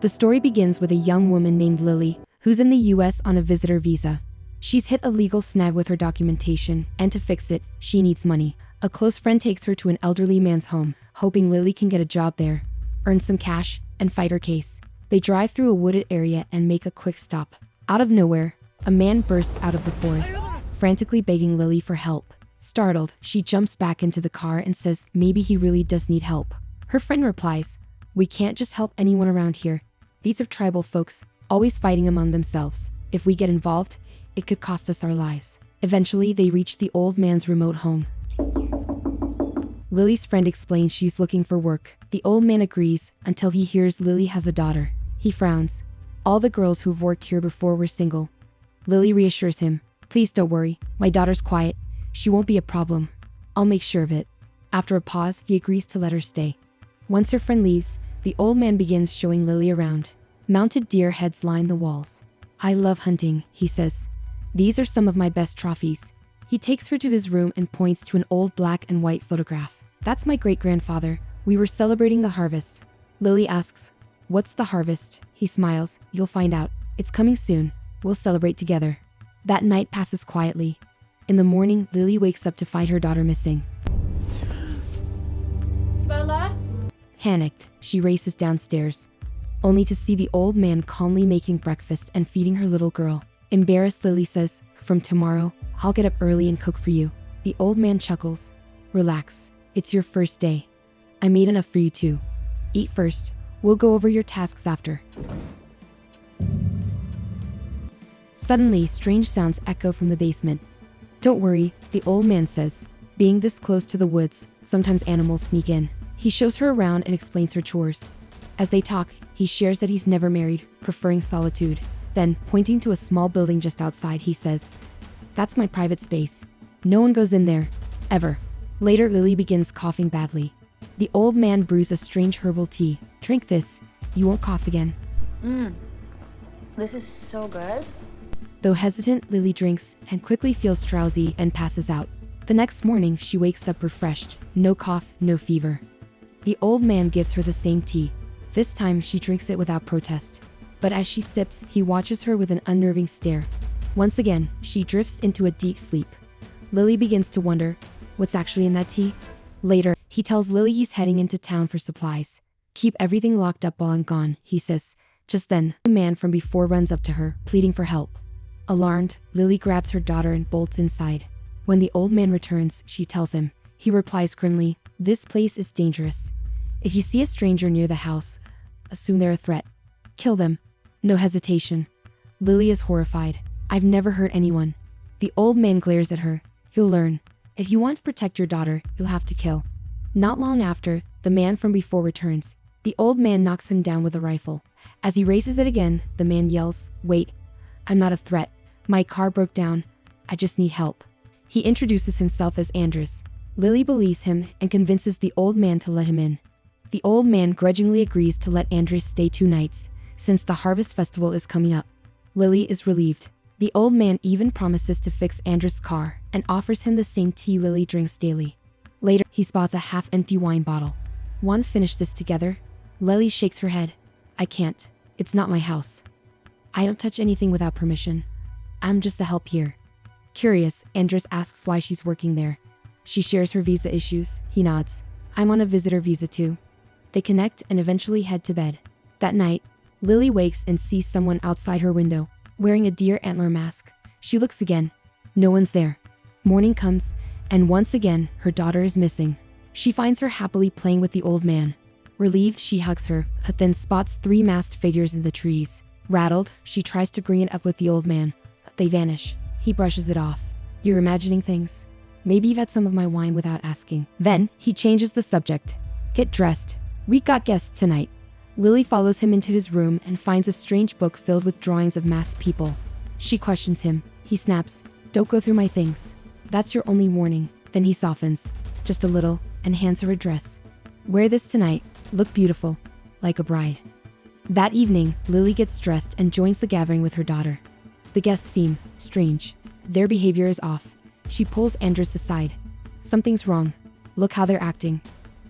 The story begins with a young woman named Lily, who's in the US on a visitor visa. She's hit a legal snag with her documentation, and to fix it, she needs money. A close friend takes her to an elderly man's home, hoping Lily can get a job there, earn some cash, and fight her case. They drive through a wooded area and make a quick stop. Out of nowhere, a man bursts out of the forest, frantically begging Lily for help. Startled, she jumps back into the car and says maybe he really does need help. Her friend replies, "We can't just help anyone around here. These are tribal folks, always fighting among themselves. If we get involved, it could cost us our lives." Eventually, they reach the old man's remote home. Lily's friend explains she's looking for work. The old man agrees until he hears Lily has a daughter. He frowns. All the girls who've worked here before were single. Lily reassures him, "Please don't worry, my daughter's quiet. She won't be a problem. I'll make sure of it." After a pause, he agrees to let her stay. Once her friend leaves, the old man begins showing Lily around. Mounted deer heads line the walls. "I love hunting," he says. "These are some of my best trophies." He takes her to his room and points to an old black and white photograph. "That's my great-grandfather. We were celebrating the harvest." Lily asks, "What's the harvest?" He smiles, "You'll find out. It's coming soon. We'll celebrate together." That night passes quietly. In the morning, Lily wakes up to find her daughter missing. Bella? Panicked, she races downstairs, only to see the old man calmly making breakfast and feeding her little girl. Embarrassed, Lily says, "From tomorrow, I'll get up early and cook for you." The old man chuckles. "Relax, it's your first day. I made enough for you too. Eat first, we'll go over your tasks after." Suddenly, strange sounds echo from the basement. "Don't worry," the old man says. "Being this close to the woods, sometimes animals sneak in." He shows her around and explains her chores. As they talk, he shares that he's never married, preferring solitude. Then, pointing to a small building just outside, he says, "That's my private space. No one goes in there, ever." Later, Lily begins coughing badly. The old man brews a strange herbal tea. "Drink this, you won't cough again." This is so good. Though hesitant, Lily drinks and quickly feels drowsy and passes out. The next morning, she wakes up refreshed. No cough, no fever. The old man gives her the same tea. This time, she drinks it without protest. But as she sips, he watches her with an unnerving stare. Once again, she drifts into a deep sleep. Lily begins to wonder, what's actually in that tea? Later, he tells Lily he's heading into town for supplies. "Keep everything locked up while I'm gone," he says. Just then, the man from before runs up to her, pleading for help. Alarmed, Lily grabs her daughter and bolts inside. When the old man returns, she tells him. He replies grimly, "This place is dangerous. If you see a stranger near the house, assume they're a threat. Kill them." No hesitation. Lily is horrified. "I've never hurt anyone." The old man glares at her. "You'll learn. If you want to protect your daughter, you'll have to kill." Not long after, the man from before returns. The old man knocks him down with a rifle. As he raises it again, the man yells, "Wait, I'm not a threat. My car broke down. I just need help." He introduces himself as Andres. Lily believes him and convinces the old man to let him in. The old man grudgingly agrees to let Andres stay 2 nights, since the harvest festival is coming up. Lily is relieved. The old man even promises to fix Andres' car and offers him the same tea Lily drinks daily. Later, he spots a half-empty wine bottle. "Want to finish this together?" Lily shakes her head. "I can't. It's not my house. I don't touch anything without permission. I'm just the help here." Curious, Andres asks why she's working there. She shares her visa issues. He nods. "I'm on a visitor visa too." They connect and eventually head to bed. That night, Lily wakes and sees someone outside her window, wearing a deer antler mask. She looks again. No one's there. Morning comes, and once again, her daughter is missing. She finds her happily playing with the old man. Relieved, she hugs her, but then spots 3 masked figures in the trees. Rattled, she tries to bring it up with the old man, but they vanish. He brushes it off. "You're imagining things. Maybe you've had some of my wine without asking." Then, he changes the subject. "Get dressed. We got guests tonight." Lily follows him into his room and finds a strange book filled with drawings of masked people. She questions him. He snaps, "Don't go through my things. That's your only warning." Then he softens, just a little, and hands her a dress. "Wear this tonight. Look beautiful, like a bride." That evening, Lily gets dressed and joins the gathering with her daughter. The guests seem strange. Their behavior is off. She pulls Andres aside. "Something's wrong. Look how they're acting."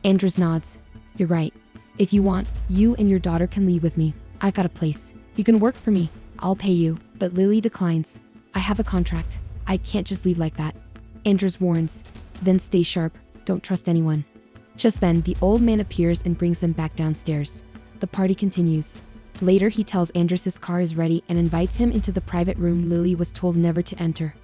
Andres nods. "You're right. If you want, you and your daughter can leave with me." I got a place. You can work for me. I'll pay you. But Lily declines. I have a contract. I can't just leave like that. Andres warns. Then stay sharp. Don't trust anyone. Just then, the old man appears and brings them back downstairs. The party continues. Later, he tells Andres his car is ready and invites him into the private room Lily was told never to enter.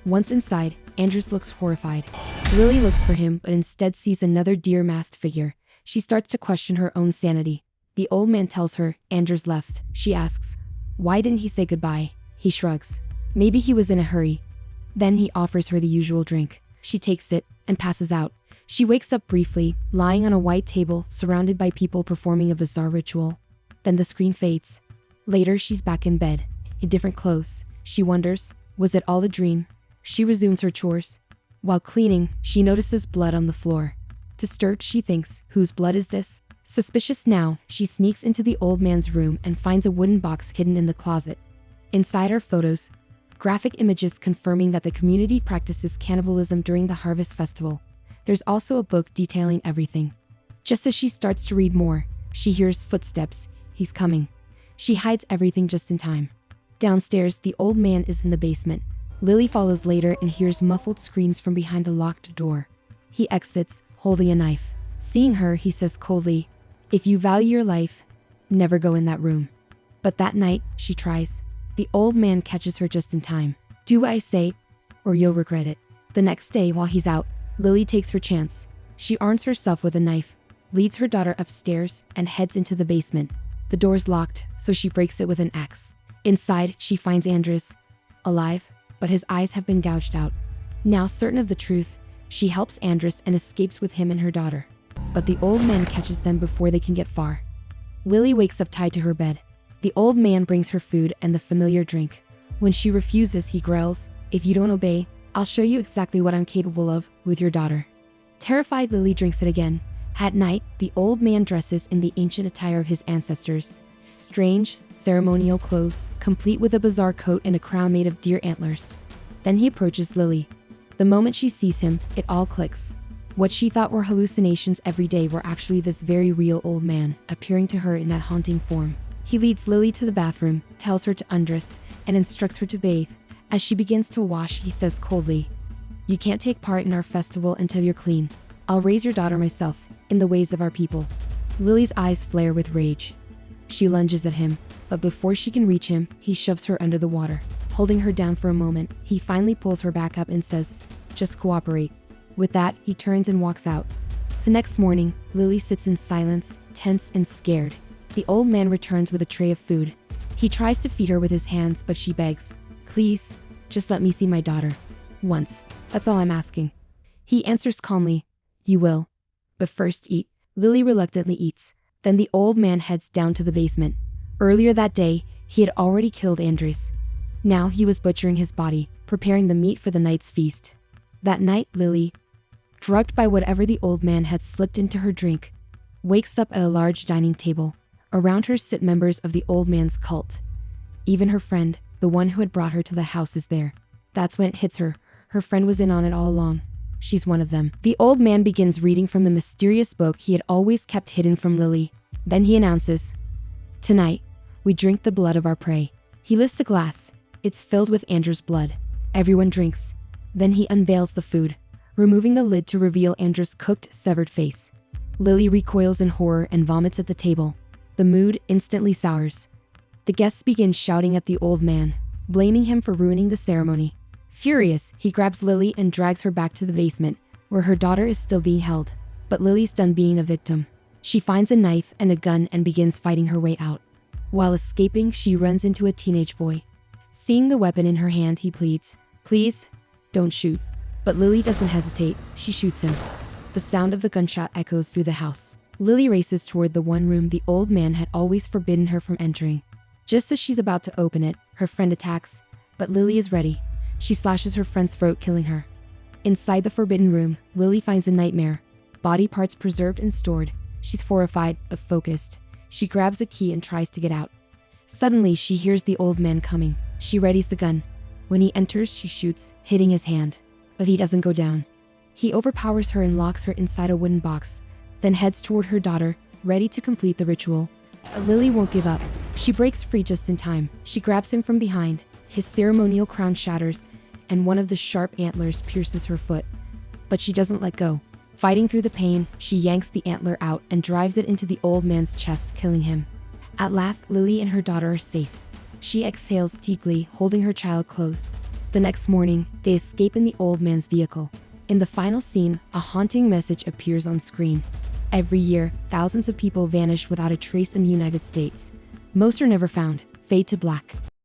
Once inside, Andres looks horrified. Lily looks for him, but instead sees another deer-masked figure. She starts to question her own sanity. The old man tells her Andres left. She asks, why didn't he say goodbye? He shrugs. Maybe he was in a hurry. Then he offers her the usual drink. She takes it and passes out. She wakes up briefly, lying on a white table, surrounded by people performing a bizarre ritual. Then the screen fades. Later, she's back in bed, in different clothes. She wonders, was it all a dream? She resumes her chores. While cleaning, she notices blood on the floor. Disturbed, she thinks, whose blood is this? Suspicious now, she sneaks into the old man's room and finds a wooden box hidden in the closet. Inside are photos, graphic images confirming that the community practices cannibalism during the harvest festival. There's also a book detailing everything. Just as she starts to read more, she hears footsteps. He's coming. She hides everything just in time. Downstairs, the old man is in the basement. Lily follows later and hears muffled screams from behind a locked door. He exits, holding a knife. Seeing her, he says coldly, if you value your life, never go in that room. But that night, she tries. The old man catches her just in time. Do what I say, or you'll regret it. The next day, while he's out, Lily takes her chance. She arms herself with a knife, leads her daughter upstairs, and heads into the basement. The door's locked, so she breaks it with an axe. Inside, she finds Andres, alive, but his eyes have been gouged out. Now certain of the truth, she helps Andres and escapes with him and her daughter. But the old man catches them before they can get far. Lily wakes up tied to her bed. The old man brings her food and the familiar drink. When she refuses, he growls, if you don't obey, I'll show you exactly what I'm capable of with your daughter. Terrified, Lily drinks it again. At night, the old man dresses in the ancient attire of his ancestors. Strange, ceremonial clothes, complete with a bizarre coat and a crown made of deer antlers. Then he approaches Lily. The moment she sees him, it all clicks. What she thought were hallucinations every day were actually this very real old man, appearing to her in that haunting form. He leads Lily to the bathroom, tells her to undress, and instructs her to bathe. As she begins to wash, he says coldly, you can't take part in our festival until you're clean. I'll raise your daughter myself, in the ways of our people. Lily's eyes flare with rage. She lunges at him, but before she can reach him, he shoves her under the water. Holding her down for a moment, he finally pulls her back up and says, just cooperate. With that, he turns and walks out. The next morning, Lily sits in silence, tense and scared. The old man returns with a tray of food. He tries to feed her with his hands, but she begs, please, just let me see my daughter. Once. That's all I'm asking. He answers calmly, you will. But first eat. Lily reluctantly eats. Then the old man heads down to the basement. Earlier that day, he had already killed Andres. Now he was butchering his body, preparing the meat for the night's feast. That night, Lily, drugged by whatever the old man had slipped into her drink, wakes up at a large dining table. Around her sit members of the old man's cult. Even her friend, the one who had brought her to the house, is there. That's when it hits her. Her friend was in on it all along. She's one of them. The old man begins reading from the mysterious book he had always kept hidden from Lily. Then he announces, tonight, we drink the blood of our prey. He lifts a glass. It's filled with Andrew's blood. Everyone drinks. Then he unveils the food, removing the lid to reveal Andrew's cooked, severed face. Lily recoils in horror and vomits at the table. The mood instantly sours. The guests begin shouting at the old man, blaming him for ruining the ceremony. Furious, he grabs Lily and drags her back to the basement, where her daughter is still being held. But Lily's done being a victim. She finds a knife and a gun and begins fighting her way out. While escaping, she runs into a teenage boy. Seeing the weapon in her hand, he pleads, please, don't shoot. But Lily doesn't hesitate. She shoots him. The sound of the gunshot echoes through the house. Lily races toward the one room the old man had always forbidden her from entering. Just as she's about to open it, her friend attacks, but Lily is ready. She slashes her friend's throat, killing her. Inside the forbidden room, Lily finds a nightmare. Body parts preserved and stored. She's horrified, but focused. She grabs a key and tries to get out. Suddenly, she hears the old man coming. She readies the gun. When he enters, she shoots, hitting his hand. But he doesn't go down. He overpowers her and locks her inside a wooden box, then heads toward her daughter, ready to complete the ritual. But Lily won't give up. She breaks free just in time. She grabs him from behind. His ceremonial crown shatters, and one of the sharp antlers pierces her foot. But she doesn't let go. Fighting through the pain, she yanks the antler out and drives it into the old man's chest, killing him. At last, Lily and her daughter are safe. She exhales deeply, holding her child close. The next morning, they escape in the old man's vehicle. In the final scene, a haunting message appears on screen. Every year, thousands of people vanish without a trace in the United States. Most are never found. Fade to black.